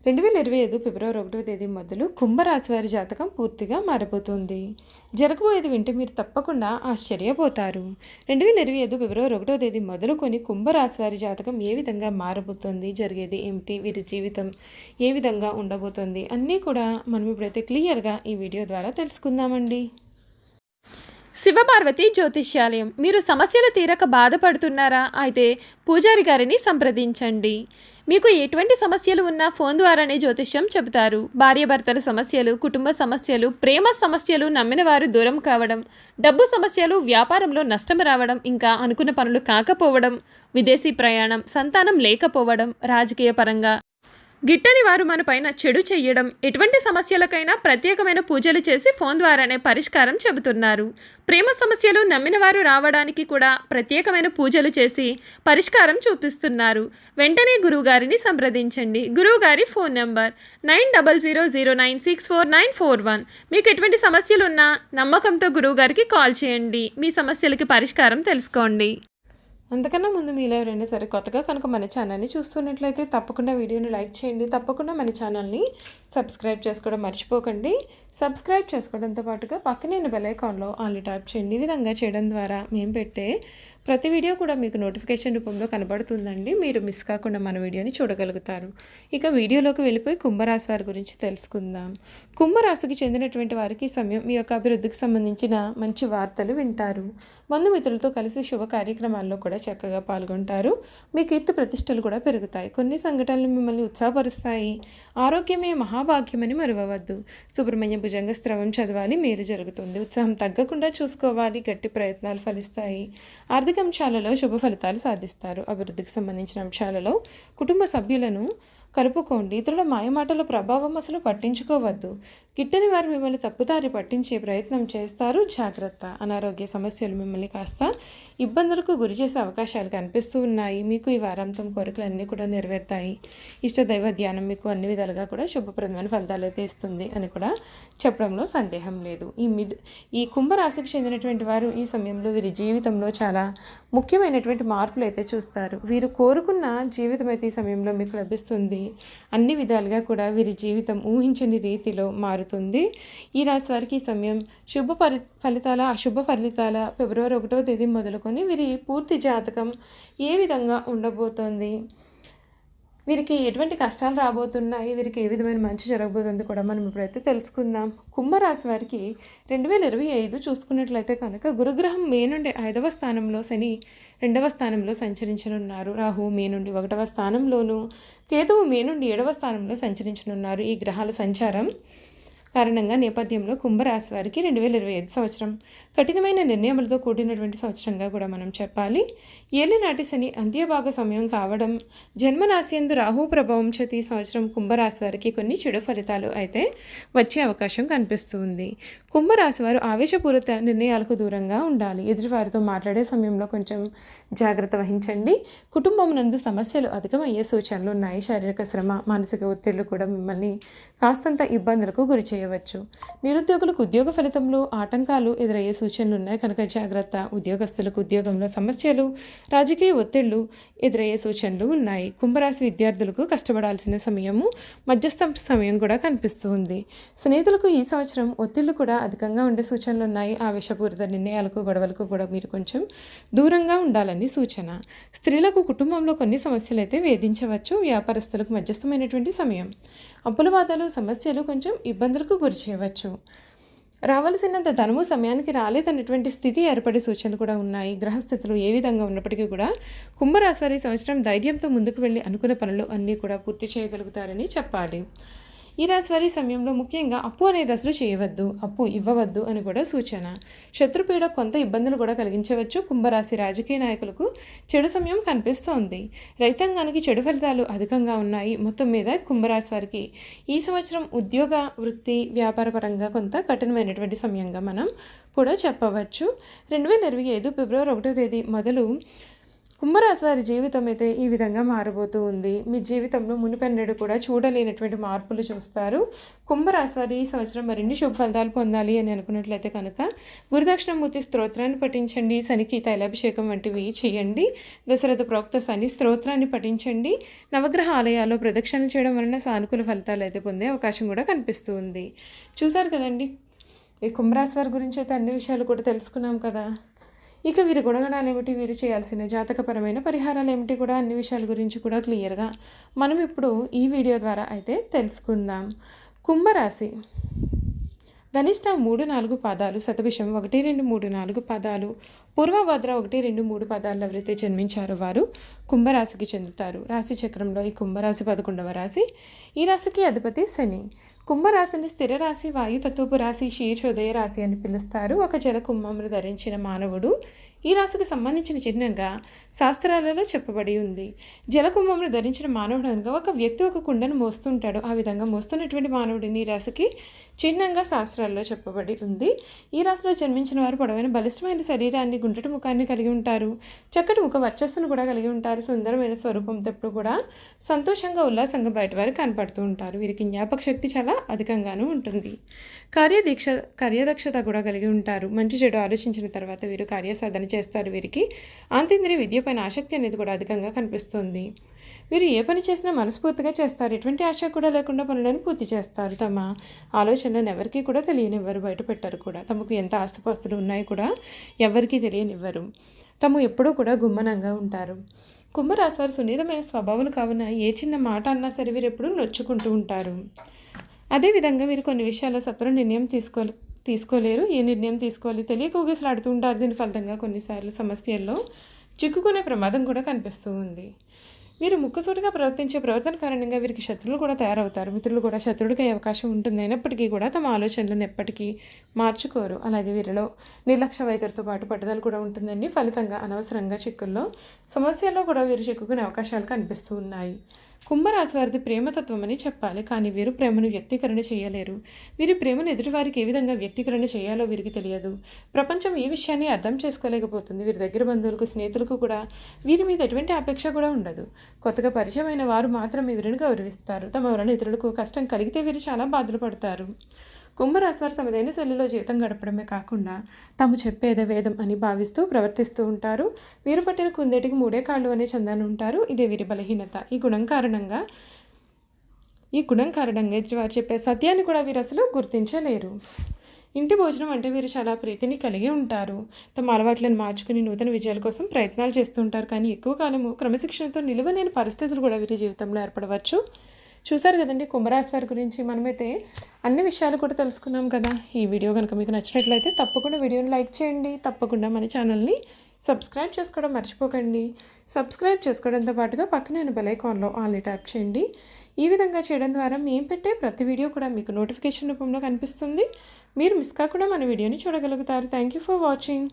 2025 ఫిబ్రవరి 1వ తేదీ మొదలు కుంభరాశి వారి జాతకం పూర్తిగా మారిపోతుంది. జరగబోయేది వింటే మీరు తప్పకుండా ఆశ్చర్యపోతారు. 2025 ఫిబ్రవరి 1వ తేదీ మొదలుకొని కుంభరాశి వారి జాతకం ఏ విధంగా మారబోతుంది, జరిగేది ఏమిటి, వీరి జీవితం ఏ విధంగా ఉండబోతుంది అన్నీ కూడా మనం ఇప్పుడైతే క్లియర్గా ఈ వీడియో ద్వారా తెలుసుకుందామండి. శివపార్వతి జ్యోతిష్యాలయం. మీరు సమస్యలు తీరక బాధపడుతున్నారా? అయితే పూజారి గారిని సంప్రదించండి. మీకు ఎటువంటి సమస్యలు ఉన్నా ఫోన్ ద్వారానే జ్యోతిష్యం చెబుతారు. భార్యాభర్తల సమస్యలు, కుటుంబ సమస్యలు, ప్రేమ సమస్యలు, నమ్మిన వారు దూరం కావడం, డబ్బు సమస్యలు, వ్యాపారంలో నష్టం రావడం, ఇంకా అనుకున్న పనులు కాకపోవడం, విదేశీ ప్రయాణం, సంతానం లేకపోవడం, రాజకీయ పరంగా గిట్టని వారు మన పైన చెడు చెయ్యడం, ఎటువంటి సమస్యలకైనా ప్రత్యేకమైన పూజలు చేసి ఫోన్ ద్వారానే పరిష్కారం చెబుతున్నారు. ప్రేమ సమస్యలు నమ్మిన వారు రావడానికి కూడా ప్రత్యేకమైన పూజలు చేసి పరిష్కారం చూపిస్తున్నారు. వెంటనే గురువుగారిని సంప్రదించండి. గురువుగారి ఫోన్ నంబర్ 9000964941. మీకు ఎటువంటి సమస్యలున్నా నమ్మకంతో గురువుగారికి కాల్ చేయండి. మీ సమస్యలకి పరిష్కారం తెలుసుకోండి. అంతకన్నా ముందు మీలో ఎవరైనా సరే కొత్తగా కనుక మన ఛానల్ని చూస్తున్నట్లయితే తప్పకుండా వీడియోని లైక్ చేయండి. తప్పకుండా మన ఛానల్ని సబ్స్క్రైబ్ చేసుకోవడం మర్చిపోకండి. సబ్స్క్రైబ్ చేసుకోవడంతో పాటుగా పక్కనే బెల్ ఐకాన్లో ఆల్ ట్యాప్ చేయండి. ఈ విధంగా చేయడం ద్వారా మేము పెట్టే ప్రతి వీడియో కూడా మీకు నోటిఫికేషన్ రూపంలో కనబడుతుందండి. మీరు మిస్ కాకుండా మన వీడియోని చూడగలుగుతారు. ఇక వీడియోలోకి వెళ్ళిపోయి కుంభరాశి వారి గురించి తెలుసుకుందాం. కుంభరాశికి చెందినటువంటి వారికి సమయం మీ యొక్క అభివృద్ధికి సంబంధించిన మంచి వార్తలు వింటారు. బంధుమిత్రులతో కలిసి శుభ కార్యక్రమాల్లో కూడా చక్కగా పాల్గొంటారు. మీ కీర్తి ప్రతిష్టలు కూడా పెరుగుతాయి. కొన్ని సంఘటనలు మిమ్మల్ని ఉత్సాహపరుస్తాయి. ఆరోగ్యమే మహాభాగ్యమని మరవవద్దు. సుబ్రహ్మణ్య భుజంగ స్త్రవం చదవాలి, మేలు జరుగుతుంది. ఉత్సాహం తగ్గకుండా చూసుకోవాలి. గట్టి ప్రయత్నాలు ఫలిస్తాయి. ఆర్థిక అంశాలలో శుభ ఫలితాలు సాధిస్తారు. అభివృద్ధికి సంబంధించిన అంశాలలో కుటుంబ సభ్యులను కలుపుకోండి. ఇతరుల మాయమాటల ప్రభావం అసలు పట్టించుకోవద్దు. గిట్టని వారు మిమ్మల్ని తప్పుదారి పట్టించే ప్రయత్నం చేస్తారు. జాగ్రత్త. అనారోగ్య సమస్యలు మిమ్మల్ని కాస్త ఇబ్బందులకు గురి చేసే అవకాశాలు కనిపిస్తూ ఉన్నాయి. మీకు ఈ వారాంతం కోరికలన్నీ కూడా నెరవేరుతాయి. ఇష్టదైవ ధ్యానం మీకు అన్ని విధాలుగా కూడా శుభప్రదమైన ఫలితాలు అయితే ఇస్తుంది అని కూడా చెప్పడంలో సందేహం లేదు. ఈ కుంభరాశికి చెందినటువంటి వారు ఈ సమయంలో వీరి జీవితంలో చాలా ముఖ్యమైనటువంటి మార్పులు అయితే చూస్తారు. వీరు కోరుకున్న జీవితం అయితే ఈ సమయంలో మీకు లభిస్తుంది. అన్ని విధాలుగా కూడా వీరి జీవితం ఊహించని రీతిలో మారుతుంది. ఈ రాశి వారికి ఈ సమయం ఫలితాల అశుభ ఫలితాల ఫిబ్రవరి 1వ తేదీ మొదలుకొని వీరి పూర్తి జాతకం ఏ విధంగా ఉండబోతోంది, వీరికి ఎటువంటి కష్టాలు రాబోతున్నాయి, వీరికి ఏ విధమైన మంచి జరగబోతుంది కూడా మనం ఇప్పుడైతే తెలుసుకుందాం. కుంభరాశి వారికి 2025 చూసుకున్నట్లయితే కనుక గురుగ్రహం మే నుండి 5వ స్థానంలో, శని 2వ స్థానంలో సంచరించనున్నారు. రాహు మే నుండి 1వ స్థానంలోను, కేతువు మే నుండి 7వ స్థానంలో సంచరించనున్నారు. ఈ గ్రహాల సంచారం కారణంగా నేపథ్యంలో కుంభరాశి వారికి 2025 సంవత్సరం కఠినమైన నిర్ణయములతో కూడినటువంటి సంవత్సరంగా కూడా మనం చెప్పాలి. ఏలినాటి శని అంత్యభాగ సమయం కావడం, జన్మరాశియందు రాహు ప్రభావం చేత ఈ సంవత్సరం కుంభరాశి వారికి కొన్ని చెడు ఫలితాలు అయితే వచ్చే అవకాశం కనిపిస్తుంది. కుంభరాశి వారు ఆవేశపూరిత నిర్ణయాలకు దూరంగా ఉండాలి. ఎదుటివారితో మాట్లాడే సమయంలో కొంచెం జాగ్రత్త వహించండి. కుటుంబం నందు సమస్యలు అధికమయ్యే సూచనలు ఉన్నాయి. శారీరక శ్రమ, మానసిక ఒత్తిళ్లు కూడా మిమ్మల్ని కాస్తంత ఇబ్బందులకు గురి చేయవచ్చు. నిరుద్యోగులకు ఉద్యోగ ఫలితంలో ఆటంకాలు ఎదురయ్యే సూచనలు ఉన్నాయి కనుక జాగ్రత్త. ఉద్యోగస్తులకు ఉద్యోగంలో సమస్యలు, రాజకీయ ఒత్తిళ్లు ఎదురయ్యే సూచనలు ఉన్నాయి. కుంభరాశి విద్యార్థులకు కష్టపడాల్సిన సమయము, మధ్యస్థ సమయం కూడా కనిపిస్తుంది. స్నేహితులకు ఈ సంవత్సరం ఒత్తిళ్లు కూడా అధికంగా ఉండే సూచనలు ఉన్నాయి. ఆవేశపూరిత నిర్ణయాలకు, గొడవలకు కూడా మీరు కొంచెం దూరంగా ఉండాలని సూచన. స్త్రీలకు కుటుంబంలో కొన్ని సమస్యలు అయితే వేధించవచ్చు. వ్యాపారస్తులకు మధ్యస్థమైనటువంటి సమయం. అప్పుల బాధలు, సమస్యలు కొంచెం ఇబ్బందులకు గురి చేయవచ్చు. రావాల్సినంత ధనము సమయానికి రాలేదన్నటువంటి స్థితి ఏర్పడే సూచనలు కూడా ఉన్నాయి. గ్రహస్థితులు ఏ విధంగా ఉన్నప్పటికీ కూడా కుంభరాశి వారి సంవత్సరం ధైర్యంతో ముందుకు వెళ్ళి అనుకున్న పనులు అన్నీ కూడా పూర్తి చేయగలుగుతారని చెప్పాలి. ఈ రాశి వారి సమయంలో ముఖ్యంగా అప్పు అనేది అసలు చేయవద్దు, అప్పు ఇవ్వవద్దు అని కూడా సూచన. శత్రుపీడ కొంత ఇబ్బందులు కూడా కలిగించవచ్చు. కుంభరాశి రాజకీయ నాయకులకు చెడు సమయం కనిపిస్తోంది. రైతాంగానికి చెడు ఫలితాలు అధికంగా ఉన్నాయి. మొత్తం మీద కుంభరాశి వారికి ఈ సంవత్సరం ఉద్యోగ, వృత్తి, వ్యాపార పరంగా కొంత కఠినమైనటువంటి సమయంగా మనం కూడా చెప్పవచ్చు. 2025 ఫిబ్రవరి 1వ తేదీ మొదలు కుంభరాశి వారి జీవితం అయితే ఈ విధంగా మారబోతూ ఉంది. మీ జీవితంలో మునిపెన్నడూ కూడా చూడలేనటువంటి మార్పులు చూస్తారు. కుంభరాశి వారు ఈ సంవత్సరం మరిన్ని శుభ ఫలితాలు పొందాలి అని అనుకున్నట్లయితే కనుక గురుదక్షిణమూర్తి స్తోత్రాన్ని పఠించండి, శనికి తైలాభిషేకం వంటివి చేయండి, దశరథ ప్రోక్త శని స్తోత్రాన్ని పఠించండి, నవగ్రహ ఆలయాల్లో ప్రదక్షిణలు చేయడం వలన సానుకూల ఫలితాలు అయితే పొందే అవకాశం కూడా కనిపిస్తూ ఉంది. చూసారు కదండి, ఈ కుంభరాశి వారి గురించి అయితే అన్ని విషయాలు కూడా తెలుసుకున్నాం కదా. ఇక వీరి గుణగణాలు ఏమిటి, వీరు చేయాల్సిన జాతకపరమైన పరిహారాలు ఏమిటి కూడా అన్ని విషయాల గురించి కూడా క్లియర్గా మనం ఇప్పుడు ఈ వీడియో ద్వారా అయితే తెలుసుకుందాం. కుంభరాశి ధనిష్ట 3-4 పాదాలు, శతభిషం 1-2-3-4 పాదాలు, పూర్వభద్ర 1-2-3 పాదాలు ఎవరైతే జన్మించారో వారు కుంభరాశికి చెందుతారు. రాశి చక్రంలో ఈ కుంభరాశి 11వ రాశి. ఈ రాశికి అధిపతి శని. కుంభరాశిని స్థిర రాశి, వాయుతత్వపు రాశి, శీర్షోదయ రాశి అని పిలుస్తారు. ఒక జల కుంభమును ధరించిన మానవుడు ఈ రాశికి సంబంధించిన చిహ్నంగా శాస్త్రాలలో చెప్పబడి ఉంది. జలకుంభమును ధరించిన మానవుడు అనగా ఒక వ్యక్తి ఒక కుండను మోస్తుంటాడు. ఆ విధంగా మోస్తున్నటువంటి మానవుడిని ఈ రాశికి చిహ్నంగా శాస్త్రాల్లో చెప్పబడి ఉంది. ఈ రాశిలో జన్మించిన వారు పొడవైన బలిష్టమైన శరీరాన్ని, గుండ్రటి ముఖాన్ని కలిగి ఉంటారు. చక్కటి ముఖ వర్చస్సును కూడా కలిగి ఉంటారు. సుందరమైన స్వరూపంతో ఎప్పుడు కూడా సంతోషంగా, ఉల్లాసంగా బయట వారు కనపడుతూ ఉంటారు. వీరికి జ్ఞాపక శక్తి చాలా అధికంగానూ ఉంటుంది. కార్యదక్షత కూడా కలిగి ఉంటారు. మంచి చెడు ఆలోచించిన తర్వాత వీరు కార్యసాధన చేస్తారు. వీరికి ఆంతేంద్రియ విద్య పైన ఆసక్తి అనేది కూడా అధికంగా కనిపిస్తుంది. వీరు ఏ పని చేసినా మనస్ఫూర్తిగా చేస్తారు. ఎటువంటి ఆశ కూడా లేకుండా పనులను పూర్తి చేస్తారు. తమ ఆలోచనలను ఎవరికీ కూడా తెలియనివ్వరు, బయట పెట్టరు కూడా. తమకు ఎంత ఆస్తిపాస్తులు ఉన్నాయి కూడా ఎవరికీ తెలియనివ్వరు. తాము ఎప్పుడూ కూడా గుమ్మనంగా ఉంటారు. కుంభరాశి వారు సున్నితమైన స్వభావాలు కావున ఏ చిన్న మాట అన్నా సరే వీరు ఎప్పుడూ నొచ్చుకుంటూ ఉంటారు. అదేవిధంగా వీరు కొన్ని విషయాల్లో సత్వర నిర్ణయం తీసుకోలేరు. ఏ నిర్ణయం తీసుకోవాలి తెలియక ఊగిసలాడుతూ ఉంటారు. దీని ఫలితంగా కొన్నిసార్లు సమస్యల్లో చిక్కుకునే ప్రమాదం కూడా కనిపిస్తూ ఉంది. వీరు ముక్కుసూటిగా ప్రవర్తించే ప్రవర్తన కారణంగా వీరికి శత్రువులు కూడా తయారవుతారు. మిత్రులు కూడా శత్రువుడికి అయ్యే అవకాశం ఉంటుంది. అయినప్పటికీ కూడా తమ ఆలోచనలను ఎప్పటికీ మార్చుకోరు. అలాగే వీరిలో నిర్లక్ష్య వైఖరితో పాటు పట్టుదల కూడా ఉంటుందండి. ఫలితంగా అనవసరంగా చిక్కుల్లో సమస్యల్లో కూడా వీరు చిక్కుకునే అవకాశాలు కనిపిస్తూ ఉన్నాయి. కుంభరాశి వారిది ప్రేమతత్వం అని చెప్పాలి, కానీ వీరు ప్రేమను వ్యక్తీకరణ చేయలేరు. వీరి ప్రేమను ఎదుటివారికి ఏ విధంగా వ్యక్తీకరణ చేయాలో వీరికి తెలియదు. ప్రపంచం ఈ విషయాన్ని అర్థం చేసుకోలేకపోతుంది. వీరి దగ్గర బంధువులకు, స్నేహితులకు కూడా వీరి మీద ఎటువంటి అపేక్ష కూడా ఉండదు. కొత్తగా పరిచయమైన వారు మాత్రమే వీరిని గౌరవిస్తారు. తమ వలన ఇతరులకు కష్టం కలిగితే వీరు చాలా బాధలు పడతారు. కుంభరాశి వారు తమదైన శైలిలో జీవితం గడపడమే కాకుండా తాము చెప్పేదే వేదం అని భావిస్తూ ప్రవర్తిస్తూ ఉంటారు. వీరు పట్టిన కుందేటికి 3 కాళ్ళు అనే చందాన్ని ఉంటారు. ఇదే వీరి బలహీనత. ఈ గుణం కారణంగా వారు చెప్పే సత్యాన్ని కూడా వీరు అసలు గుర్తించలేరు. ఇంటి భోజనం అంటే వీరు చాలా ప్రీతిని కలిగి ఉంటారు. తమ అలవాట్లను మార్చుకుని నూతన విజయాల కోసం ప్రయత్నాలు చేస్తూ ఉంటారు. కానీ ఎక్కువ కాలము క్రమశిక్షణతో నిలవలేని పరిస్థితులు కూడా వీరి జీవితంలో ఏర్పడవచ్చు. చూసారు కదండి, కుంభరాశి వారి గురించి మనమైతే అన్ని విషయాలు కూడా తెలుసుకున్నాం కదా. ఈ వీడియో కనుక మీకు నచ్చినట్లయితే తప్పకుండా వీడియోని లైక్ చేయండి. తప్పకుండా మన ఛానల్ని సబ్స్క్రైబ్ చేసుకోవడం మర్చిపోకండి. సబ్స్క్రైబ్ చేసుకోవడంతో పాటుగా పక్కనే బెల్ ఐకాన్లో ఆల్ని ట్యాప్ చేయండి. ఈ విధంగా చేయడం ద్వారా మేము పెట్టే ప్రతి వీడియో కూడా మీకు నోటిఫికేషన్ రూపంలో కనిపిస్తుంది. మీరు మిస్ కాకుండా మన వీడియోని చూడగలుగుతారు. Thank you for watching.